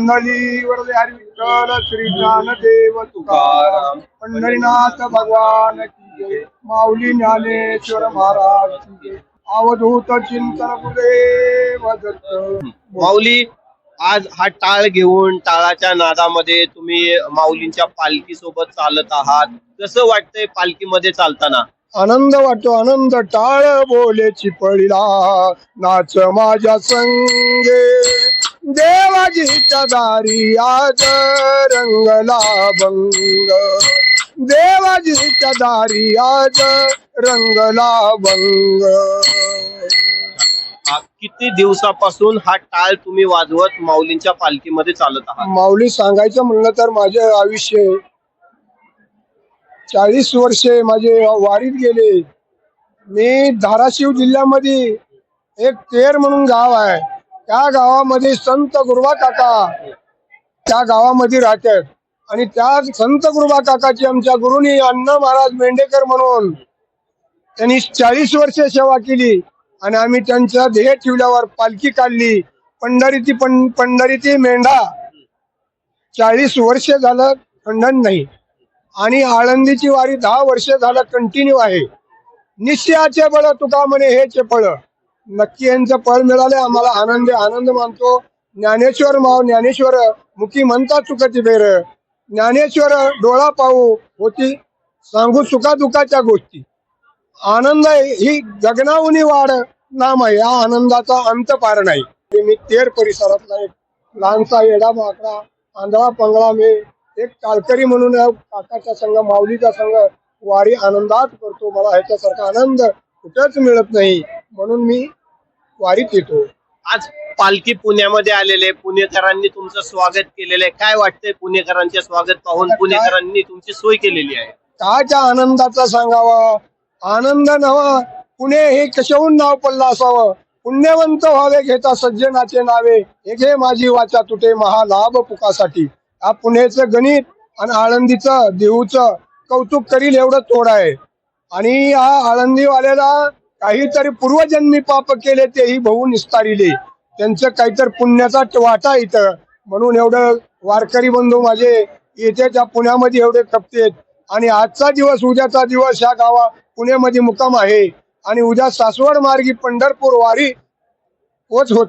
मंडळी वरदे हरी विठ्ठल श्री ज्ञानदेव तुकाराम पंढरीनाथ भगवान की जय माऊली ज्ञानेश्वर महाराज की जय अवधूत चिंतन गुरुदेव दत्त माऊली आज हा टाळ घेऊन टाळाच्या नादामध्ये तुम्ही माऊलींच्या पालखी सोबत चालत आहात. कसं वाटतंय पालखीमध्ये चालताना? आनंद वाटतो आनंद टाळ बोलेची पडिला नाच माझ्या संगे देवाजीच्या दारी आज रंगला भंग देवाजीच्या दारी आज रंगला भंग. किती दिवसापासून हा टाळ तुम्ही वाजवत माऊलींच्या पालखीमध्ये चालत आहात? माऊली सांगायचं म्हणलं तर माझे आयुष्य 40 वर्षे माझे वारीत गेले. मी धाराशिव जिल्ह्यामध्ये एक तेर म्हणून गाव आहे, त्या गावामध्ये संत गुरुबा काका त्या गावामध्ये राहतात आणि त्या संत गुरुबा काकाची आमच्या गुरुनी अण्णा महाराज मेंढेकर म्हणून त्यांनी 40 वर्षे सेवा केली आणि आम्ही त्यांच्या ध्येय ठेवल्यावर पालखी काढली. पंढरीती मेंढा 40 वर्ष झालं खंडन नाही आणि आळंदीची वारी 10 वर्ष झालं कंटिन्यू आहे. निश्चयाचे बळ तुका म्हणे हेच फळ. नक्की यांचं फळ मिळाले आम्हाला आनंद आनंद मानतो. ज्ञानेश्वर मुखी म्हणता चुकती बेर ज्ञानेश्वर डोळा पाहू होती सांगू सुखा दुखाच्या गोष्टी. आनंद ही गगनाहुनी वाढ नाम आहे. या आनंदाचा अंत पार नाही. मी तेर परिसरातला एक लहानसा येडा माकडा आंधळा पंगळा मी एक कालकरी म्हणून काकाच्या संघ माऊलीचा संघ वारी आनंदात करतो. मला ह्याच्यासारखा आनंद कुठेच मिळत नाही म्हणून मी वारीत येतो. आज पालखी पुण्यामध्ये आलेले पुणेकरांनी तुमचं स्वागत केलेलं आहे. काय वाटतंय पुणेकरांचे स्वागत पाहून? पुणेकरांनी तुमची सोय केलेली आहे. काच्या आनंदाचा सांगावा. आनंद नवा पुणे हे कशाहून नाव पडलं असावं. पुण्यवंत व्हावे घेता सज्जनाचे नावे हे घे माझी वाचा तुटे महालाभ पुकासाठी. हा पुण्याचं गणित आणि आळंदीचं देहूचं कौतुक करील एवढं थोडं आहे. आणि हा आळंदीवाल्याला काहीतरी पूर्वजन्मी पाप केले तेही भाऊ निस्तारिले. त्यांचं काहीतरी पुण्याचा वाटा इथं म्हणून एवढं वारकरी बंधू माझे येथे त्या पुण्यामध्ये एवढे खपतेत. आणि आजचा दिवस उद्याचा दिवस ह्या गावा पुण्यामध्ये मुक्काम आहे आणि उद्या सासवड मार्गी पंढरपूर वारी पोच होत